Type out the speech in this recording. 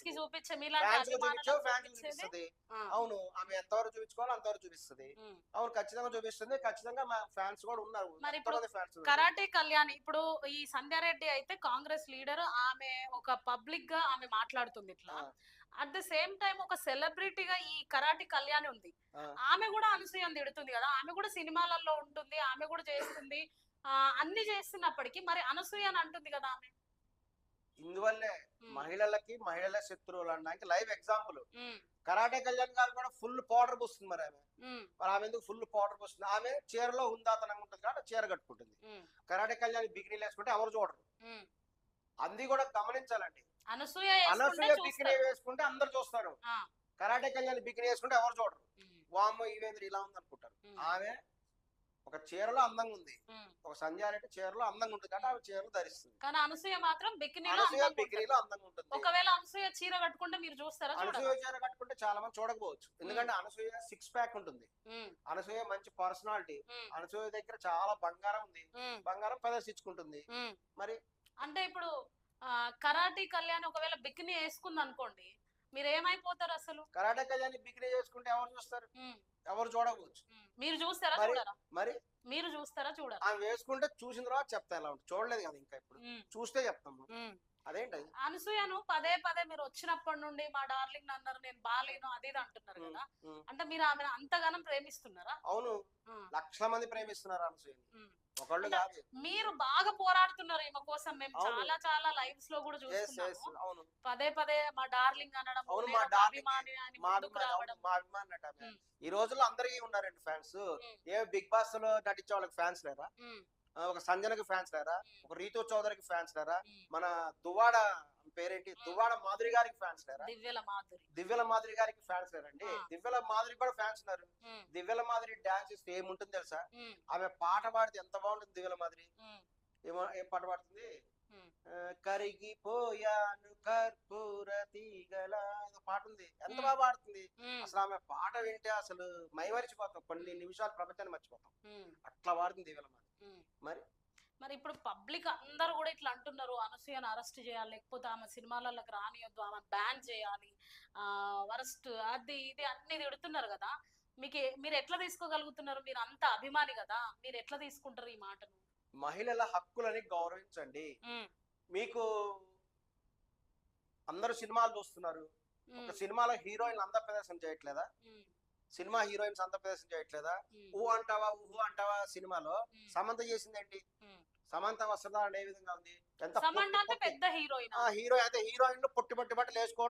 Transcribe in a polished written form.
కి చూపించే మీలాంటి ఫ్యాన్స్ కి చూపించావు, అభిమానులకు ఫ్యాన్స్ కి చూపించేది. చూపిస్తది. ఆ! అవును. ఆమె ఎంతవరకు చూపించుకోవాలో అంతవరకు చూపిస్తది. హ్మ్. అవును. ఖచ్చితంగా చూపిస్తుంది. ఖచ్చితంగా మా ఫ్యాన్స్ కూడా ఉన్నారు. మరిప్పుడు ఎంతోమంది ఫ్యాన్స్ ఉన్నారు. కరాటే కళ్యాణి ఇప్పుడు ఈ సంధ్యారెడ్డి అయితే కాంగ్రెస్ లీడర్. ఆమె ఒక పబ్లిక్‌గా ఆమె మాట్లాడుతుంది ఇట్లా. ఆ! అట్ ద సేమ్ టైమ్ ఒక సెలబ్రిటీగా ఈ కరాటే కళ్యాణి ఉంది. ఆ! ఆమె గూడా అనసూయని తిడుతుంది గదా! ఆమె గూడా సినిమాలలో ఉంటుంది. ఆమె గూడా చేస్తుంది. అన్ని చేస్తున్నప్పటికి మరి అనసూయ అని అంటుంది గదా ఆమె. ఇందువల్లే హ్మ్. మహిళలే శత్రువులు అనడానికి లైవ్ ఎగ్జాంపుల్. హ్మ్. కరాటే కళ్యాణ్ గారు కూడా ఫుల్ పౌడర్ పూస్తుంది మరి ఆమె. హ్మ్. మరి ఆమె ఎందుకు ఫుల్ పౌడర్ పూస్తుంది? ఆమె చీరలో హుందాతనంగా ఉంటుంది కాబట్టి చీర కట్టుకుంటుంది. హ్మ్. కరాటే కళ్యాణ్ బికినీలు వేసుకుంటే ఎవరు చూడరు. హ్మ్. అది కూడా గమనించాలండి. అనసూయ యేసుకుంటే అనసూయ బికినీ చూస్తారు. వేసుకుంటే అందరు చూస్తారు. ఆ! కరాటే కళ్యాణ్ బికినీ వేసుకుంటే ఎవరు చూడరు. హ్మ్. వామ్మో ఈవేంద్ర ఇలా ఉంది అనుకుంటారు. హ్మ్. ఆమె ఒక చీరలో అందంగా ఉంది. హ్మ్. ఒక సంధ్యారెడ్డి చీరలో అందంగా ఉంటుంది కాబట్టి హ్మ్. ఆమె చీరలు ధరిస్తుంది. కానీ అనసూయ మాత్రం బికినీలో అనసూయ అందంగా ఉంటది. బికినీలో అందంగా ఉంటుంది. ఒకవేళ అనసూయ చీర కట్టుకుంటే మీరు చూస్తారా? అనసూయ చూడరా? చీర కట్టుకుంటే చాలా మంది చూడకపోవచ్చు. హ్మ్. ఎందుకంటే అనసూయ సిక్స్ ప్యాక్ ఉంటుంది. హ్మ్. అనసూయ మంచి పర్సనాలిటీ. హ్మ్. అనసూయ దగ్గర చాలా బంగారం ఉంది. హ్మ్. బంగారం ప్రదర్శించుకుంటుంది. హ్మ్. మరి అంటే ఇప్పుడు కరాటీ కళ్యాణ్ ఒకవేళ బికినీ యేసుకుందనుకోండి. మీరేమైపోతారసలు? కరాటే కళ్యాణి బికినీ చేసుకుంటే ఎవరు చూస్తారు? హ్మ్. ఎవరు చూడకపోవచ్చు. హ్మ్. మీరు చూస్తారా? మరి చూడరా? మరి మీరు చూస్తారా? చూడరా? ఆమె వేసుకుంటే చూసిన తర్వాత చెప్తా ఎలా ఉంటుంది. చూడలేదు కదా ఇంకా ఇప్పుడు. హ్మ్. చూస్తే చెప్తాము. హ్మ్. అదేంటది? అనసూయను పదే పదే మీరొచ్చినప్పటి నుండి మా డార్లింగ్ అన్నారు. నేను బాలేను అది ఇది అంటున్నారు హ్మ్. గదా! హ్మ్. అంటే మీరు ఆమెను అంతగనం ప్రేమిస్తున్నారా? అవును. ఆ! లక్షల మంది ప్రేమిస్తున్నారు అనసూయని. హ్మ్. ఒకళ్ళు అంటే కాదు. మీరు బాగా పోరాడుతున్నారు ఈమె కోసం. మేము అవును. చాలా చాలా లైవ్స్‌లో గూడా యెస్. చూస్తున్నాము. యెస్. అవును. పదే పదే మా డార్లింగ్ అనడము, అవును. మా నేనొక డార్లింగే. అభిమానిని అని మా ముందుకు అభిమాని. అవును. రావడము. మా అభిమానట ఆమె. హ్మ్. ఈ రోజుల్లో అందరికీ ఉన్నారండి ఫ్యాన్స్. హ్మ్. ఏ బిగ్ బాస్‌లో నటించే వాళ్ళకి ఫ్యాన్స్ లేరా? హ్మ్. ఒక సంజనకి ఫ్యాన్స్ లేరా? హ్మ్. ఒక రీతూ చౌదరికి ఫ్యాన్స్ లేరా? హ్మ్. మన దువ్వాడ పేరేంటి? హ్మ్. దువ్వాడ మాధురి గారికి ఫ్యాన్స్ లేరా? దివ్యల మాధురి. దివ్యల మాధురి గారికి ఫ్యాన్స్ లేరండి? ఆ! దివ్యల మాధురికి కూడా ఫ్యాన్స్ ఉన్నారు. హ్మ్. దివ్యల మాధురి డాన్స్ చేస్తే ఏముంటుంది తెలుసా? హ్మ్. ఆమె పాట పాడితే ఎంత బాగుంటుంది దివ్యల మాధురి. హ్మ్. ఏం పాట పాడుతుంది? హ్మ్. కరిగిపోయాను కర్పూర తీగలా ఏదో పాట ఉంది. ఎంత హ్మ్. బాగా పాడుతుంది. హ్మ్. అసలు ఆమె పాట వింటే అసలు మైమరిచిపోతాం. కొన్ని నిమిషాలు ప్రపంచాన్ని మర్చిపోతాం. హ్మ్. అట్లా పాడుతుంది దివ్యల మాధురి. హ్మ్. మరి మరి ఇప్పుడు పబ్లిక్ అందరూ గూడా ఇట్లా అంటున్నారు. అనసూయని అరెస్ట్ జేయాలి. లేకపోతే ఆమె సినిమాలలోకి రానియొద్దు. ఆమెను బ్యాన్ జేయాలి. వరస్ట్ అది ఇది అన్ని తిడుతున్నారు గదా! మీరెట్లా తీసుకోగలుగుతున్నారు? మీరంత అభిమాని గదా! మీరెట్లా తీసుకుంటారు ఈ మాటను? మహిళల హక్కులని గౌరవించండి. హ్మ్. మీకు అందరూ సినిమాలు చూస్తున్నారు. ఒక హ్మ్. సినిమాలో హీరోయిన్‌లు అంద ప్రదర్శన చేయట్లేదా? హ్మ్. సినిమా హీరోయిన్స్ అంద ప్రదర్శన చేయట్లేదా? హ్మ్. 'ఊ అంటావా ఊహు అంటావా' సినిమాలో హ్మ్. సమంత చేసిందేంటి? హ్మ్. సమంత వస్త్రధారణ ఏ విధంగా ఉంది? ఎంత పొట్టి సమంత అంటే పొట్టి పెద్ద హీరోయినా? హీరో అయితే హీరోయిన్‌లు పొట్టి పొట్టి బట్టలేసుకోవడం